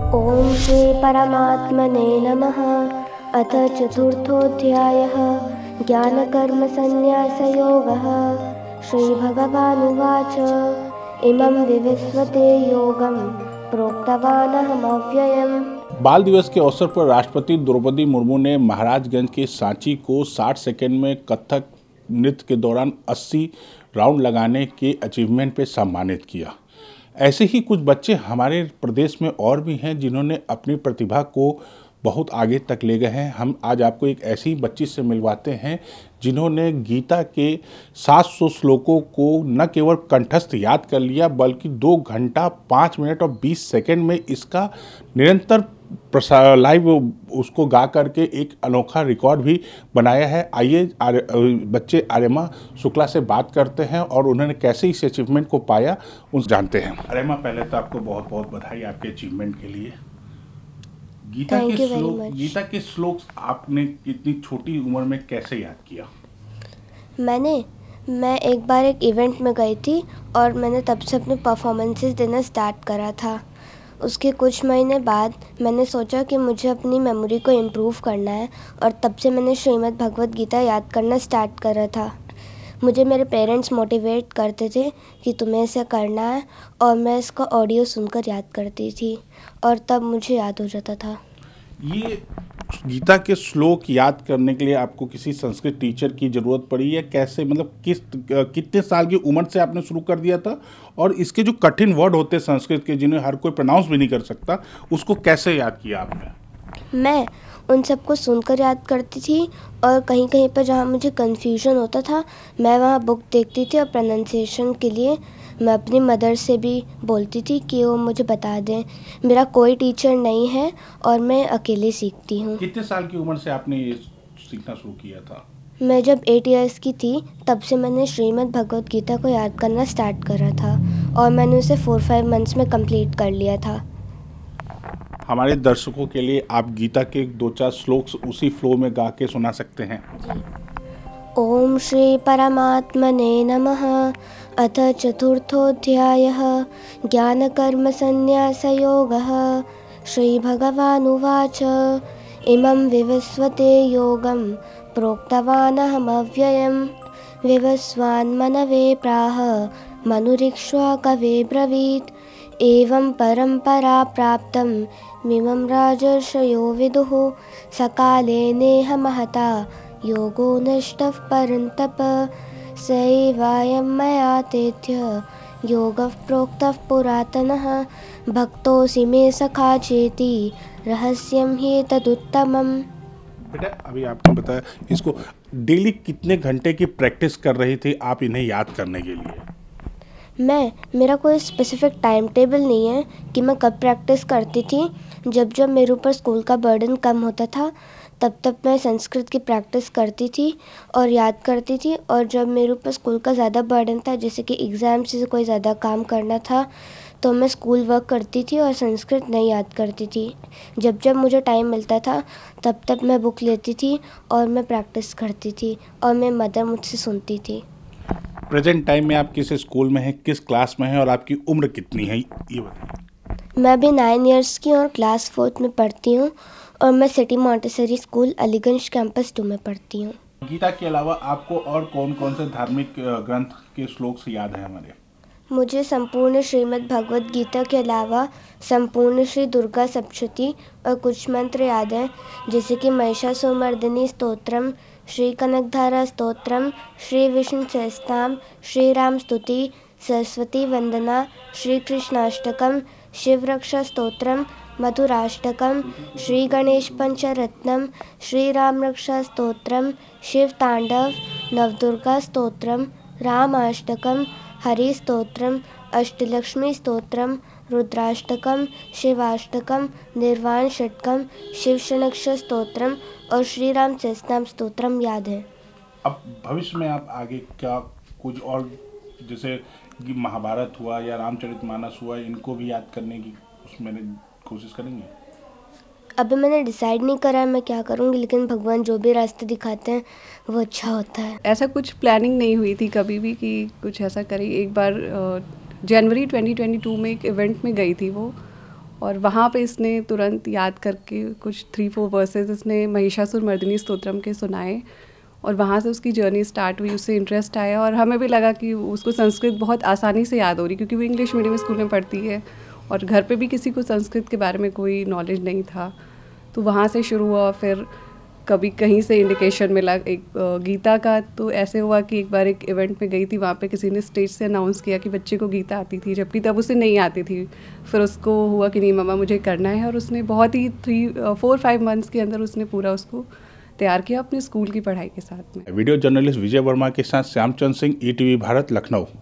ओम श्री परमात्मने नमः। अथ चतुर्थोऽध्यायः ज्ञानकर्मसन्न्यासयोगः। श्रीभगवानुवाच इमं विवस्वते योगं प्रोक्तवानहमव्ययम्। बाल दिवस के अवसर पर राष्ट्रपति द्रौपदी मुर्मू ने महाराजगंज के सांची को 60 सेकंड में कथक नृत्य के दौरान 80 राउंड लगाने के अचीवमेंट पे सम्मानित किया। ऐसे ही कुछ बच्चे हमारे प्रदेश में और भी हैं जिन्होंने अपनी प्रतिभा को बहुत आगे तक ले गए हैं। हम आज आपको एक ऐसी बच्ची से मिलवाते हैं जिन्होंने गीता के 700 श्लोकों को न केवल कंठस्थ याद कर लिया बल्कि 2 घंटा 5 मिनट और 20 सेकंड में इसका निरंतर लाइव उसको गा करके एक अनोखा रिकॉर्ड भी बनाया है। आइए बच्चे आर्यमा शुक्ला से बात करते हैं और उन्होंने कैसे इस अचीवमेंट को पाया उन जानते हैं। आर्यमा, पहले तो आपको बहुत बहुत बधाई आपके अचीवमेंट के लिए। गीता के श्लोक आपने इतनी छोटी उम्र में कैसे याद किया? मैं एक बार एक इवेंट में गई थी और मैंने तब से अपने परफॉर्मेंसेस देना स्टार्ट करा था। उसके कुछ महीने बाद मैंने सोचा कि मुझे अपनी मेमोरी को इम्प्रूव करना है और तब से मैंने श्रीमद् भगवद गीता याद करना स्टार्ट करा था। मुझे मेरे पेरेंट्स मोटिवेट करते थे कि तुम्हें ऐसा करना है और मैं इसका ऑडियो सुनकर याद करती थी और तब मुझे याद हो जाता था। ये गीता के श्लोक याद करने के लिए आपको किसी संस्कृत टीचर की ज़रूरत पड़ी या कैसे, मतलब कितने साल की उम्र से आपने शुरू कर दिया था? और इसके जो कठिन वर्ड होते हैं संस्कृत के जिन्हें हर कोई प्रोनाउंस भी नहीं कर सकता, उसको कैसे याद किया आपने? मैं उन सबको सुनकर याद करती थी और कहीं कहीं पर जहाँ मुझे कन्फ्यूजन होता था मैं वहाँ बुक देखती थी और प्रोनाउंसिएशन के लिए मैं अपनी मदर से भी बोलती थी कि वो मुझे बता दें। मेरा कोई टीचर नहीं है और मैं अकेले सीखती हूँ। कितने साल की उम्र से आपने ये सीखना शुरू किया था? मैं जब 8 इयर्स की थी तब से मैंने श्रीमद् भगवद गीता को याद करना स्टार्ट करा था और मैंने उसे 4-5 मंथ्स में कंप्लीट कर लिया था। हमारे दर्शकों के लिए आप गीता के 2-4 श्लोक उसी फ्लो में गा के सुना सकते हैं। ओम श्री परमात्मने नमः। अथ चतुर्थोऽध्यायः ज्ञानकर्मसन्न्यासयोगः। श्रीभगवानुवाच इमं विवस्वते योगं प्रोक्तवानहमव्ययम्। विवस्वान्मनवे प्राह मनुरिक्ष्वा कवे ब्रवीत्। एवं परम्परा प्राप्तं मिमं राजर्षयो विदुः। सकाले नेह महता योगो नष्टः परन्तप। सैवायं मया तेथ्य योगः प्रोक्तः पुरातनः। भक्तोऽसि मे सखा चेति रहस्यं हि तदुत्तमम्। बेटा, अभी आपने बताया इसको डेली कितने घंटे की प्रैक्टिस कर रही थी आप इन्हें याद करने के लिए? मेरा कोई स्पेसिफिक टाइम टेबल नहीं है कि मैं कब प्रैक्टिस करती थी। जब मेरे ऊपर स्कूल का बर्डन कम होता था तब मैं संस्कृत की प्रैक्टिस करती थी और याद करती थी, और जब मेरे ऊपर स्कूल का ज़्यादा बर्डन था जैसे कि एग्ज़ाम से कोई ज़्यादा काम करना था तो मैं स्कूल वर्क करती थी और संस्कृत नहीं याद करती थी। जब मुझे टाइम मिलता था तब मैं बुक लेती थी और मैं प्रैक्टिस करती थी और मेरी मदर मुझसे सुनती थी। प्रेजेंट टाइम में आप किस स्कूल में हैं, किस क्लास में हैं और आपकी उम्र कितनी है, ये बताएं। मैं अभी 9 इयर्स की और क्लास 4th में पढ़ती हूँ और मैं city Montessori school Aliganj campus 2 में पढ़ती हूँ। गीता के अलावा आपको और कौन कौन से धार्मिक ग्रंथ के श्लोक से याद है हमारे? मुझे संपूर्ण श्रीमद् भगवद गीता के अलावा संपूर्ण श्री दुर्गा सप्तशती और कुछ मंत्र याद हैं, जैसे कि महिषासुरमर्दिनी स्तोत्रम, श्री कनकधारा स्तोत्रम, श्री विष्णु सहस्त्रनाम, श्री राम स्तुति, सरस्वती वंदना, श्री कृष्णाष्टकम, शिव रक्षा स्तोत्रम, मधुराष्टकम, श्री गणेश पंचरत्नम, श्री राम रक्षा स्तोत्रम, शिव तांडव, नवदुर्गा स्तोत्रम, रामाष्टकम, हरि स्तोत्रम, अष्टलक्ष्मी स्तोत्रम, रुद्राष्टकम, शिवाष्टकम, निर्वाण षटकम, शिव शनक्ष स्तोत्रम और श्री राम सहस्त्रनाम स्तोत्रम याद है। अब भविष्य में आप आगे क्या कुछ और, जैसे महाभारत हुआ या रामचरितमानस हुआ, इनको भी याद करने की उसमें कोशिश करेंगे? अभी मैंने डिसाइड नहीं करा है मैं क्या करूँगी, लेकिन भगवान जो भी रास्ते दिखाते हैं वो अच्छा होता है। ऐसा कुछ प्लानिंग नहीं हुई थी कभी भी कि कुछ ऐसा करें। एक बार जनवरी 2022 में एक इवेंट में गई थी वो, और वहाँ पे इसने तुरंत याद करके कुछ 3-4 वर्सेस इसने महिषासुरमर्दिनी स्तोत्रम के सुनाए और वहाँ से उसकी जर्नी स्टार्ट हुई, उससे इंटरेस्ट आया और हमें भी लगा कि उसको संस्कृत बहुत आसानी से याद हो रही, क्योंकि वो इंग्लिश मीडियम स्कूल में पढ़ती है और घर पे भी किसी को संस्कृत के बारे में कोई नॉलेज नहीं था। तो वहाँ से शुरू हुआ, फिर कभी कहीं से इंडिकेशन मिला एक गीता का। तो ऐसे हुआ कि एक बार एक इवेंट में गई थी, वहाँ पे किसी ने स्टेज से अनाउंस किया कि बच्चे को गीता आती थी, जबकि तब उसे नहीं आती थी। फिर उसको हुआ कि नहीं मम्मा मुझे करना है, और उसने बहुत ही 4-5 मंथ्स के अंदर उसने पूरा उसको तैयार किया अपने स्कूल की पढ़ाई के साथ में। वीडियो जर्नलिस्ट विजय वर्मा के साथ श्यामचंद सिंह, ETV भारत, लखनऊ।